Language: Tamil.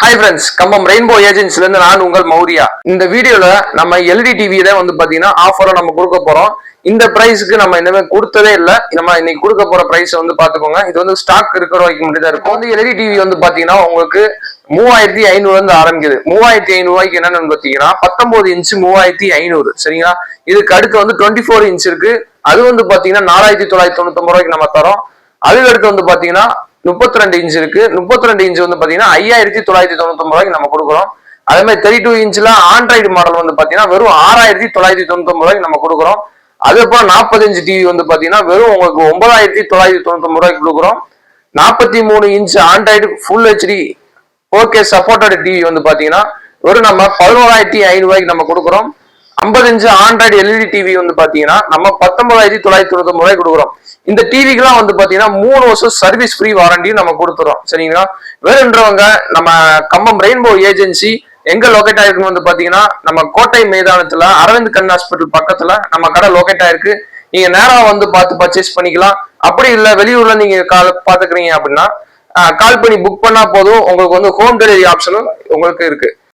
ஹாய் ஃப்ரெண்ட்ஸ், கம்பம் ரெயின்போ ஏஜென்சில இருந்து நான் உங்கள் மௌரியா. இந்த வீடியோல நம்ம எல்இடி டிவியில பாத்தீங்கன்னா ஆஃபரை நம்ம கொடுக்க போறோம். இந்த பிரைஸ்க்கு நம்ம இனிமே கொடுத்ததே இல்லை. நம்ம இன்னைக்கு கொடுக்க போற பிரைஸ் பாத்துக்கோங்க. இது ஸ்டாக் இருக்கிற வரைக்கும் மட்டும் தான் இருக்கும். எல்இடி டிவி பாத்தீங்கன்னா உங்களுக்கு 3500 இருந்து ஆரம்பிக்குது. 3500 என்னன்னு பாத்தீங்கன்னா 19 இன்ச்சு 3500. சரிங்களா? இதுக்கு அடுத்து 24 இன்ச் இருக்கு. அது பாத்தீங்கன்னா 4999 நம்ம தரோம். அதுக்கு அடுத்து பாத்தீங்கன்னா 32 இன்ச் இருக்கு. 32 இன்ச் பாத்தீங்கன்னா 5999 நம்ம கொடுக்குறோம். அதே மாதிரி 32 இன்ச்ல ஆண்ட்ராய்டு மாடல் பாத்தீங்கன்னா வெறும் 6999 நம்ம கொடுக்குறோம். அதுக்கப்புறம் 40 இன்ச் டிவி பாத்தீங்கன்னா வெறும் உங்களுக்கு 9999 கொடுக்குறோம். 43 inch Android full HD 4K supported TV பாத்தீங்கன்னா வெறும் நம்ம 11500 நம்ம கொடுக்குறோம். 50 இன்ச் ஆண்ட்ராய்டு எல்இடி டிவி பாத்தீங்கன்னா நம்ம 19999 கொடுக்குறோம். இந்த டிவிக்குலாம் பாத்தீங்கன்னா 3 வருஷம் சர்வீஸ் ஃப்ரீ வாரண்டியும் நம்ம கொடுத்துறோம். சரிங்களா? வேறுன்றவங்க நம்ம கம்பம் ரெயின்போ ஏஜென்சி எங்க லொகேட் ஆயிருக்குன்னு பாத்தீங்கன்னா நம்ம கோட்டை மைதானத்துல அரவிந்த் கண் ஹாஸ்பிட்டல் பக்கத்துல நம்ம கடை லொகேட் ஆயிருக்கு. நீங்க நேரா பார்த்து பர்ச்சேஸ் பண்ணிக்கலாம். அப்படி இல்ல வெளியூர்ல நீங்க பாத்துக்கிறீங்க அப்படின்னா கால் பண்ணி புக் பண்ணா போதும். உங்களுக்கு ஹோம் டெலிவரி ஆப்ஷனும் உங்களுக்கு இருக்கு.